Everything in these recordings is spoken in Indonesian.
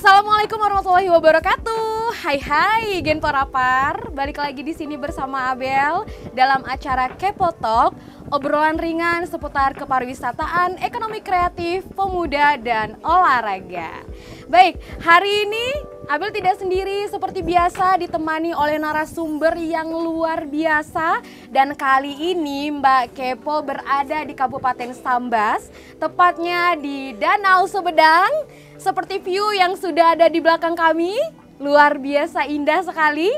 Assalamualaikum warahmatullahi wabarakatuh. Hai Gen Porapar, balik lagi di sini bersama Abel dalam acara Kepo Talk, obrolan ringan seputar kepariwisataan, ekonomi kreatif, pemuda dan olahraga. Baik, hari ini Abel tidak sendiri, seperti biasa ditemani oleh narasumber yang luar biasa. Dan kali ini Mbak Kepo berada di Kabupaten Sambas, tepatnya di Danau Sumedang. Seperti view yang sudah ada di belakang kami, luar biasa indah sekali.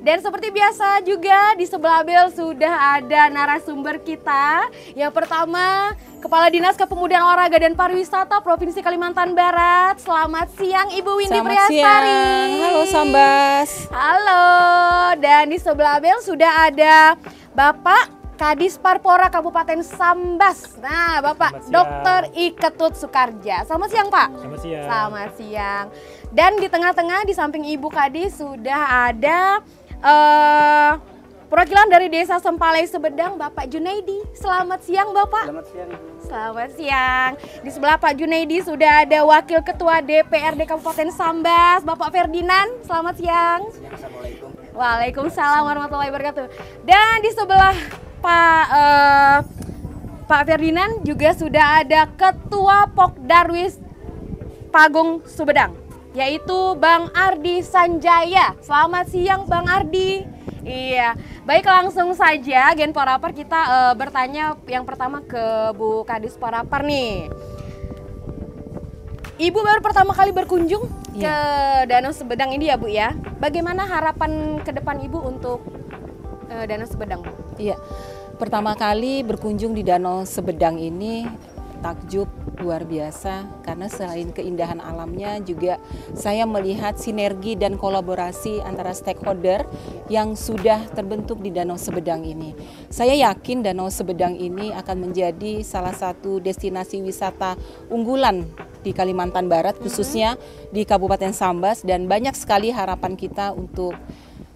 Dan seperti biasa juga di sebelah Abel sudah ada narasumber kita. Yang pertama, Kepala Dinas Kepemudaan Olahraga dan Pariwisata Provinsi Kalimantan Barat. Selamat siang Ibu Windy Priastari. Halo Sambas. Halo, dan di sebelah Abel sudah ada Bapak Kadis Parpora Kabupaten Sambas. Nah, Bapak Dr. I Ketut Sukarja. Selamat siang, Pak. Selamat siang. Selamat siang. Dan di tengah-tengah di samping Ibu Kadis sudah ada perwakilan dari Desa Sempalai Sumedang, Bapak Junaidi. Selamat siang, Bapak. Selamat siang. Selamat siang. Di sebelah Pak Junaidi sudah ada Wakil Ketua DPRD Kabupaten Sambas, Bapak Ferdinand. Selamat siang. Assalamualaikum. Waalaikumsalam warahmatullahi wabarakatuh. Dan di sebelah Pak Ferdinand juga sudah ada Ketua Pokdarwis Pagong Sumedang, yaitu Bang Ardi Sanjaya. Selamat siang Bang Ardi. Iya, baik, langsung saja Gen Porapar kita bertanya yang pertama ke Bu Kadis Porapar nih. Ibu baru pertama kali berkunjung ke Danau Sumedang ini ya Bu ya. Bagaimana harapan ke depan Ibu untuk Danau Sumedang, Bu? Iya, pertama kali berkunjung di Danau Sumedang ini takjub luar biasa, karena selain keindahan alamnya juga saya melihat sinergi dan kolaborasi antara stakeholder yang sudah terbentuk di Danau Sumedang ini. Saya yakin Danau Sumedang ini akan menjadi salah satu destinasi wisata unggulan di Kalimantan Barat, khususnya di Kabupaten Sambas, dan banyak sekali harapan kita untuk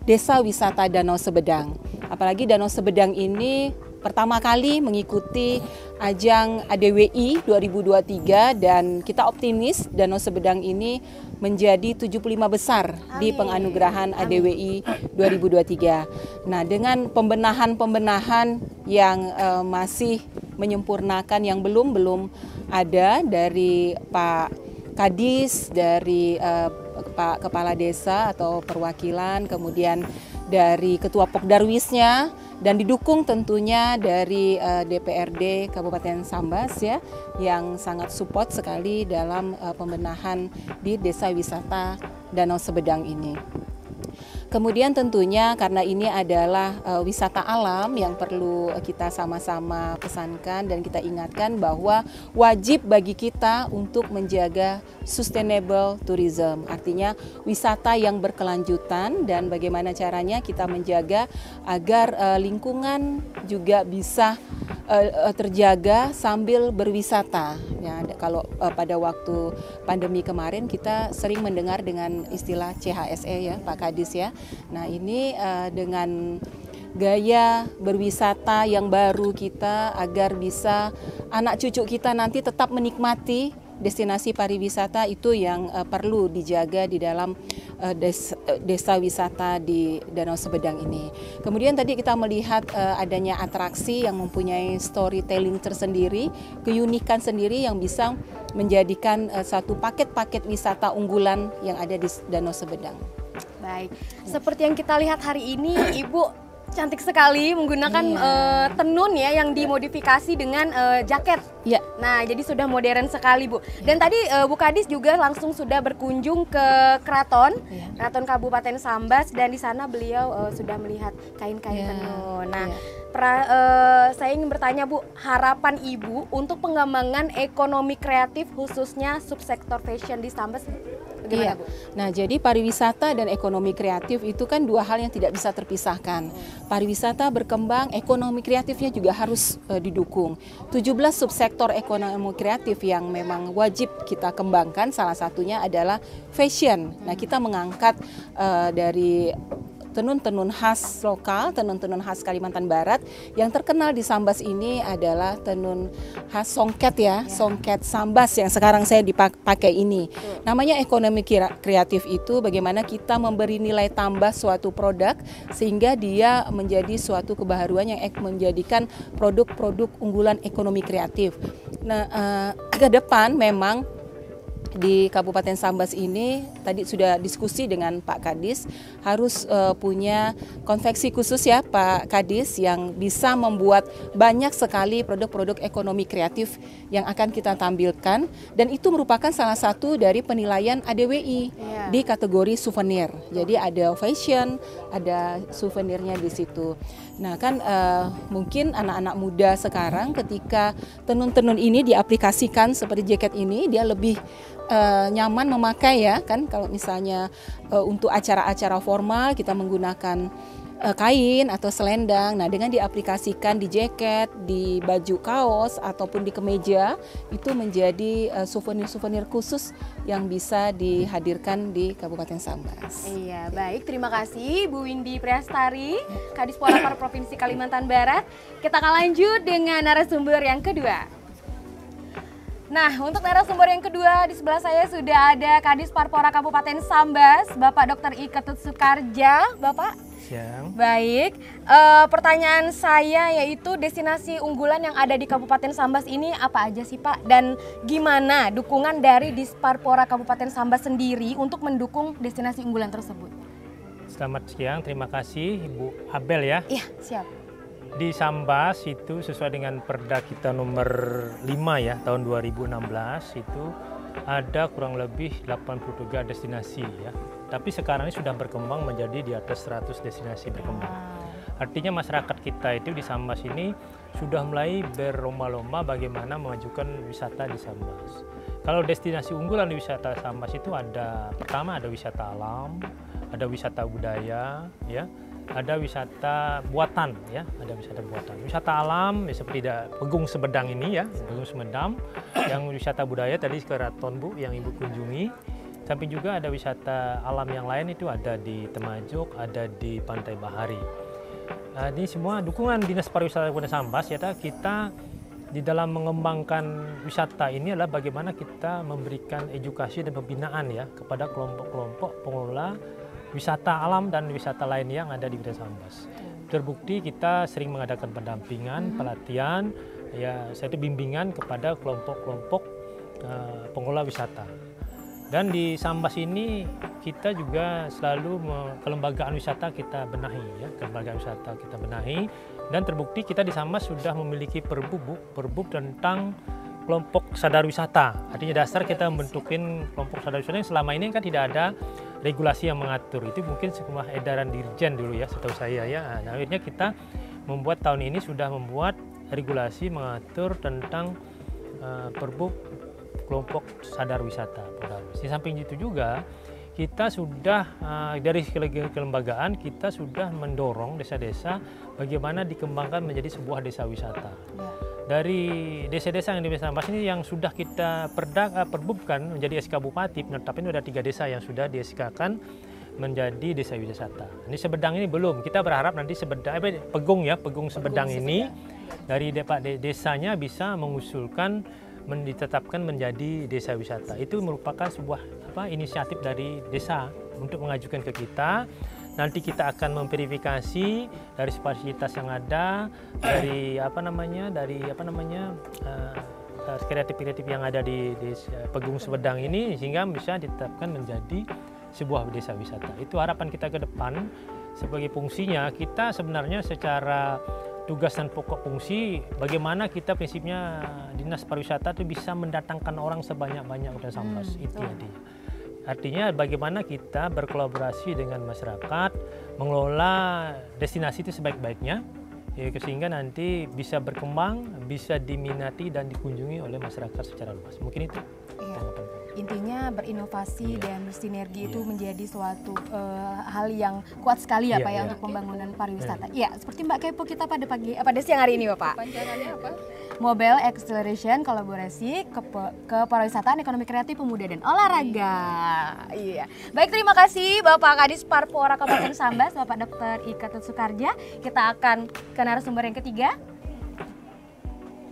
Desa Wisata Danau Sumedang. Apalagi Danau Sumedang ini pertama kali mengikuti ajang ADWI 2023, dan kita optimis Danau Sumedang ini menjadi 75 besar di penganugerahan ADWI 2023. Nah, dengan pembenahan yang masih menyempurnakan yang belum ada dari Pak Kadis, dari Pak Kepala Desa atau perwakilan, kemudian dari Ketua Pokdarwisnya, dan didukung tentunya dari DPRD Kabupaten Sambas ya, yang sangat support sekali dalam pembenahan di Desa Wisata Danau Sumedang ini. Kemudian tentunya karena ini adalah wisata alam yang perlu kita sama-sama pesankan dan kita ingatkan bahwa wajib bagi kita untuk menjaga sustainable tourism. Artinya wisata yang berkelanjutan, dan bagaimana caranya kita menjaga agar lingkungan juga bisa terjaga sambil berwisata. Ya, kalau pada waktu pandemi kemarin kita sering mendengar dengan istilah CHSE ya Pak Kadis ya. Nah, ini dengan gaya berwisata yang baru kita, agar bisa anak cucu kita nanti tetap menikmati destinasi pariwisata, itu yang perlu dijaga di dalam desa wisata di Danau Sumedang ini. Kemudian tadi kita melihat adanya atraksi yang mempunyai storytelling tersendiri, keunikan sendiri yang bisa menjadikan satu paket-paket wisata unggulan yang ada di Danau Sumedang. Baik, seperti yang kita lihat hari ini, Ibu cantik sekali menggunakan tenun ya yang dimodifikasi dengan jaket. Ya. Nah, jadi sudah modern sekali Bu. Dan tadi Bu Kadis juga langsung sudah berkunjung ke keraton, Keraton Kabupaten Sambas, dan di sana beliau sudah melihat kain-kain tenun. Nah, saya ingin bertanya Bu, harapan Ibu untuk pengembangan ekonomi kreatif khususnya subsektor fashion di Sambas bagaimana Bu? Nah, jadi pariwisata dan ekonomi kreatif itu kan dua hal yang tidak bisa terpisahkan. Pariwisata berkembang, ekonomi kreatifnya juga harus didukung. 17 subsektor ekonomi kreatif yang memang wajib kita kembangkan, salah satunya adalah fashion. Nah, kita mengangkat dari tenun-tenun khas lokal, tenun-tenun khas Kalimantan Barat. Yang terkenal di Sambas ini adalah tenun khas songket ya, songket Sambas yang sekarang saya dipakai ini. Namanya ekonomi kreatif itu bagaimana kita memberi nilai tambah suatu produk sehingga dia menjadi suatu kebaharuan yang menjadikan produk-produk unggulan ekonomi kreatif. Nah, ke depan memang di Kabupaten Sambas ini tadi sudah diskusi dengan Pak Kadis harus punya konveksi khusus ya Pak Kadis yang bisa membuat banyak sekali produk-produk ekonomi kreatif yang akan kita tampilkan dan itu merupakan salah satu dari penilaian ADWI di kategori souvenir. Jadi ada fashion, ada souvenirnya di situ. Nah kan mungkin anak-anak muda sekarang ketika tenun-tenun ini diaplikasikan seperti jaket ini dia lebih nyaman memakai ya kan kalau misalnya untuk acara-acara formal kita menggunakan kain atau selendang. Nah dengan diaplikasikan di jaket, di baju kaos ataupun di kemeja itu menjadi souvenir-souvenir khusus yang bisa dihadirkan di Kabupaten Sambas. Iya baik, terima kasih Bu Windy Priastari, Kadis Porapar Provinsi Kalimantan Barat. Kita akan lanjut dengan narasumber yang kedua. Nah, untuk narasumber yang kedua di sebelah saya sudah ada Kadis Parpora Kabupaten Sambas, Bapak Dr. I Ketut Sukarja, Bapak. Siang. Baik, pertanyaan saya yaitu destinasi unggulan yang ada di Kabupaten Sambas ini apa aja sih Pak? Dan gimana dukungan dari Disparpora Kabupaten Sambas sendiri untuk mendukung destinasi unggulan tersebut? Selamat siang, terima kasih Ibu Abel ya. Iya, siap. Di Sambas itu sesuai dengan Perda kita nomor 5 ya tahun 2016 itu ada kurang lebih 83 destinasi ya. Tapi sekarang ini sudah berkembang menjadi di atas 100 destinasi berkembang. Artinya masyarakat kita itu di Sambas ini sudah mulai berlomba-lomba bagaimana memajukan wisata di Sambas. Kalau destinasi unggulan di wisata Sambas itu ada pertama ada wisata alam, ada wisata budaya ya. Ada wisata buatan ya, ada wisata buatan. Wisata alam ya, seperti Pegung Sumedang ini ya, Pegung Sumedang. Yang wisata budaya tadi Keraton Bu yang Ibu kunjungi. Samping juga ada wisata alam yang lain itu ada di Temajuk, ada di Pantai Bahari. Nah, ini semua dukungan Dinas Pariwisata Kabupaten Sambas ya, kita di dalam mengembangkan wisata ini adalah bagaimana kita memberikan edukasi dan pembinaan ya kepada kelompok-kelompok pengelola wisata alam dan wisata lain yang ada di Kabupaten Sambas. Terbukti kita sering mengadakan pendampingan, pelatihan, ya saya itu bimbingan kepada kelompok-kelompok pengelola wisata. Dan di Sambas ini kita juga selalu kelembagaan wisata kita benahi ya, kelembagaan wisata kita benahi dan terbukti kita di Sambas sudah memiliki perbub tentang kelompok sadar wisata. Artinya dasar kita membentukin kelompok sadar wisata yang selama ini kan tidak ada regulasi yang mengatur. Itu mungkin sebuah edaran Dirjen dulu ya, setahu saya ya. Nah, akhirnya kita membuat tahun ini sudah membuat regulasi mengatur tentang perbub kelompok sadar wisata. Di samping itu juga kita sudah dari kelembagaan kita sudah mendorong desa-desa bagaimana dikembangkan menjadi sebuah desa wisata. Dari desa-desa yang di Sambas ini yang sudah kita perbubkan menjadi SK Bupati, penetapan ada 3 desa yang sudah di SK-kan menjadi desa wisata. Ini Sumedang ini belum, kita berharap nanti Pegung ya, Pegung Sumedang ini dari desanya bisa mengusulkan ditetapkan menjadi desa wisata. Itu merupakan sebuah inisiatif dari desa untuk mengajukan ke kita. Nanti kita akan memverifikasi dari fasilitas yang ada, dari kreatif-kreatif yang ada di Pegung Sumedang ini sehingga bisa ditetapkan menjadi sebuah desa wisata. Itu harapan kita ke depan. Sebagai fungsinya kita sebenarnya secara tugas dan pokok fungsi bagaimana kita prinsipnya Dinas Pariwisata itu bisa mendatangkan orang sebanyak-banyak ke Sambas. Itu artinya bagaimana kita berkolaborasi dengan masyarakat mengelola destinasi itu sebaik-baiknya ya, sehingga nanti bisa berkembang, bisa diminati dan dikunjungi oleh masyarakat secara luas. Mungkin itu. Intinya berinovasi dan bersinergi itu menjadi suatu hal yang kuat sekali ya Pak ya untuk pembangunan pariwisata. Iya, seperti Mbak Kepo kita pada siang hari ini Bapak. Panjangannya apa? Mobile Acceleration kolaborasi ke pariwisata, ekonomi kreatif, pemuda dan olahraga. Iya. Baik, terima kasih Bapak Kadis Parpora Kabupaten Sambas, Bapak Dr. Ika Sukarja. Kita akan ke narasumber yang ketiga.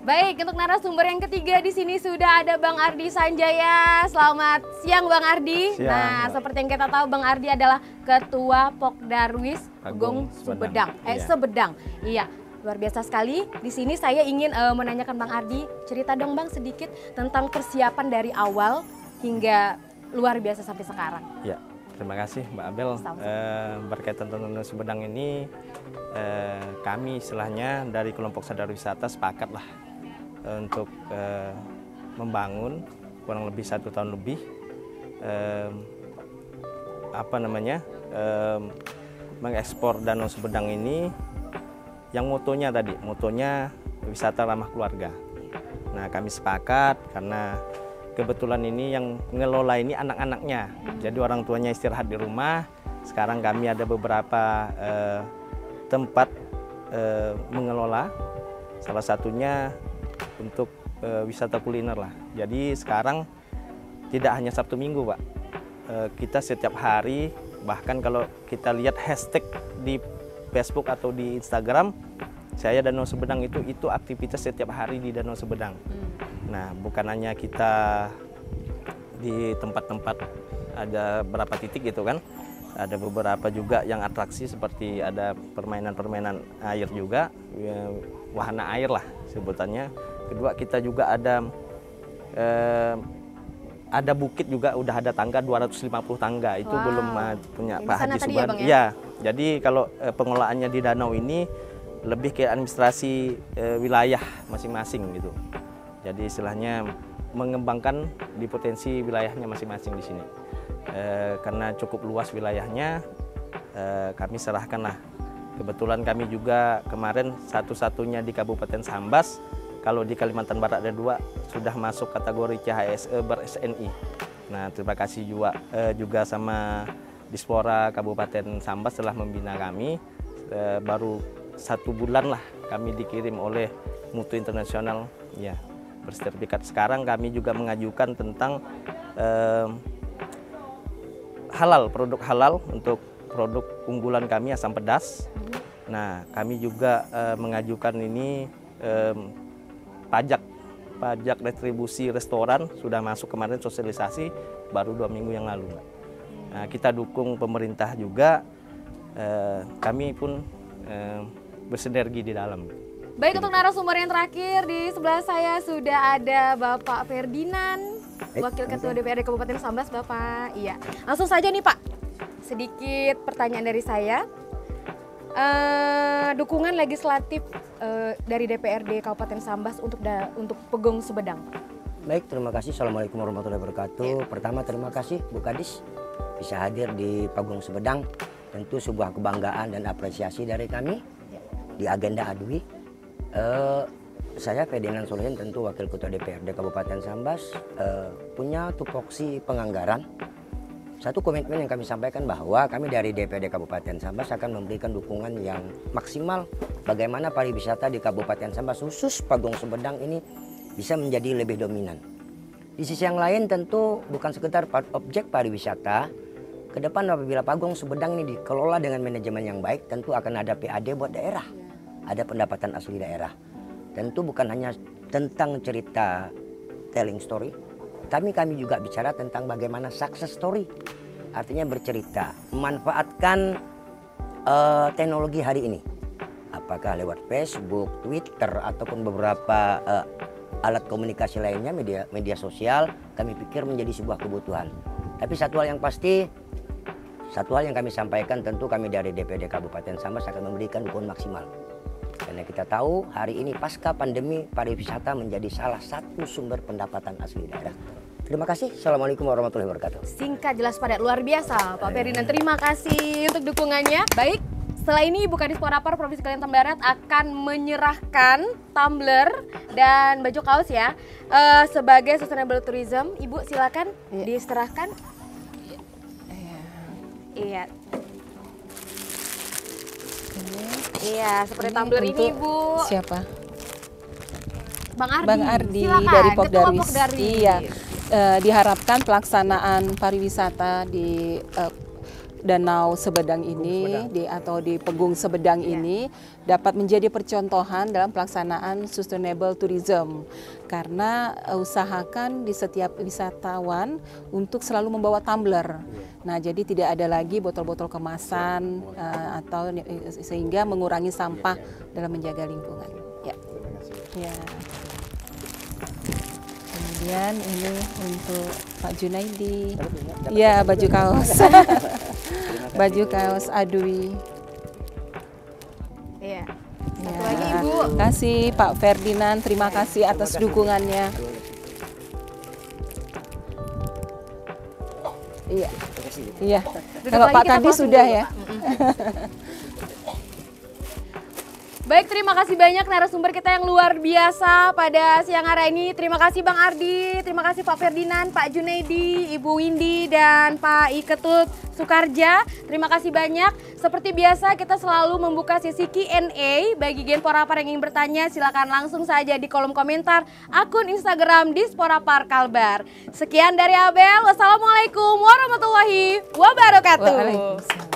Baik, untuk narasumber yang ketiga di sini sudah ada Bang Ardi Sanjaya. Selamat siang Bang Ardi. Siang, nah, Mbak. seperti yang kita tahu Bang Ardi adalah Ketua Pokdarwis Pagong Sumedang. Sebedang. Iya, luar biasa sekali. Di sini saya ingin menanyakan Bang Ardi, cerita dong Bang sedikit tentang persiapan dari awal hingga luar biasa sampai sekarang. Ya, terima kasih Mbak Abel. Berkaitan tentang Sumedang ini, kami istilahnya dari kelompok sadar wisata sepakat lah untuk membangun kurang lebih 1 tahun lebih mengekspor Danau Sumedang ini yang motonya wisata ramah keluarga. Nah, kami sepakat karena kebetulan ini yang ngelola ini anak-anaknya, jadi orang tuanya istirahat di rumah. Sekarang kami ada beberapa tempat mengelola, salah satunya untuk wisata kuliner lah. Jadi sekarang tidak hanya Sabtu Minggu Pak, kita setiap hari, bahkan kalau kita lihat hashtag di Facebook atau di Instagram, saya Danau Sumedang itu aktivitas setiap hari di Danau Sumedang. Nah, bukan hanya kita di tempat-tempat, ada berapa titik gitu kan, ada beberapa juga yang atraksi seperti ada permainan-permainan air juga, wahana air lah sebutannya. Kedua, kita juga ada bukit juga, udah ada tangga 250 tangga, itu belum punya Pak Haji Subhan. Ya, jadi kalau pengelolaannya di danau ini lebih ke administrasi wilayah masing-masing gitu. Jadi istilahnya mengembangkan di potensi wilayahnya masing-masing di sini. Karena cukup luas wilayahnya, kami serahkanlah. Kebetulan kami juga kemarin satu-satunya di Kabupaten Sambas, kalau di Kalimantan Barat ada 2, sudah masuk kategori CHSE ber-SNI. Nah, terima kasih juga sama Dispora Kabupaten Sambas telah membina kami. Baru 1 bulan lah kami dikirim oleh Mutu Internasional, ya, bersertifikat. Sekarang kami juga mengajukan tentang halal, produk halal untuk produk unggulan kami, asam pedas. Nah, kami juga mengajukan ini pajak retribusi restoran, sudah masuk kemarin sosialisasi baru 2 minggu yang lalu. Nah, kita dukung pemerintah juga, kami pun bersinergi di dalam. Baik, untuk narasumber yang terakhir di sebelah saya sudah ada Bapak Ferdinand, Wakil Ketua DPRD Kabupaten Sambas, Bapak. Iya, langsung saja nih Pak, sedikit pertanyaan dari saya. Dukungan legislatif dari DPRD Kabupaten Sambas untuk Pagong Sumedang. Baik, terima kasih. Assalamualaikum warahmatullahi wabarakatuh. Pertama, terima kasih Bu Kadis bisa hadir di Pagong Sumedang. Tentu sebuah kebanggaan dan apresiasi dari kami di agenda ADWI. Saya Ferdinand Solihin, tentu Wakil Ketua DPRD Kabupaten Sambas, punya tupoksi penganggaran. Satu komitmen yang kami sampaikan bahwa kami dari DPRD Kabupaten Sambas akan memberikan dukungan yang maksimal bagaimana pariwisata di Kabupaten Sambas, khusus Pagong Sumedang ini bisa menjadi lebih dominan. Di sisi yang lain tentu bukan sekedar objek pariwisata, ke depan apabila Pagong Sumedang ini dikelola dengan manajemen yang baik, tentu akan ada PAD buat daerah, ada pendapatan asli daerah. Tentu bukan hanya tentang cerita telling story, kami juga bicara tentang bagaimana success story. Artinya bercerita, memanfaatkan teknologi hari ini. Apakah lewat Facebook, Twitter, ataupun beberapa alat komunikasi lainnya, media sosial, kami pikir menjadi sebuah kebutuhan. Tapi satu hal yang pasti, satu hal yang kami sampaikan, tentu kami dari DPRD Kabupaten Sambas akan memberikan dukungan maksimal. Karena kita tahu hari ini pasca pandemi, pariwisata menjadi salah satu sumber pendapatan asli daerah. Terima kasih. Assalamualaikum warahmatullahi wabarakatuh. Singkat, jelas, padat, luar biasa Pak Ferdinand. Terima kasih untuk dukungannya. Baik, setelah ini Ibu Kadis Porapar Provinsi Kalimantan Barat akan menyerahkan tumbler dan baju kaos ya sebagai sustainable tourism. Ibu silakan diserahkan. Iya. Iya, seperti tumbler ini, Bu. Siapa? Bang Ardi Silakan, dari Ketua Pokdarwis. Pokdarwis. Iya, diharapkan pelaksanaan pariwisata di Danau Sebedang ini atau di Pegung Sebedang ini dapat menjadi percontohan dalam pelaksanaan sustainable tourism, karena usahakan di setiap wisatawan untuk selalu membawa tumbler. Nah, jadi tidak ada lagi botol-botol kemasan atau sehingga mengurangi sampah dalam menjaga lingkungan. Ya. Ya. Kemudian ini untuk Pak Junaidi. Ya, baju kaos. Baju kaos Adui. Iya. Ya. Satu lagi Ibu. Terima kasih Pak Ferdinand, terima kasih atas dukungannya. Iya. Iya. Duduk Kalau lagi, Pak kita tadi closing sudah dulu, ya. Baik, terima kasih banyak narasumber kita yang luar biasa pada siang hari ini. Terima kasih Bang Ardi, terima kasih Pak Ferdinand, Pak Junaidi, Ibu Windy, dan Pak Iketut Sukarja. Terima kasih banyak. Seperti biasa kita selalu membuka sesi Q&A. Bagi Genporapar yang ingin bertanya, silakan langsung saja di kolom komentar akun Instagram Disporapar Kalbar. Sekian dari Abel. Wassalamualaikum warahmatullahi wabarakatuh. Waalaikumsalam.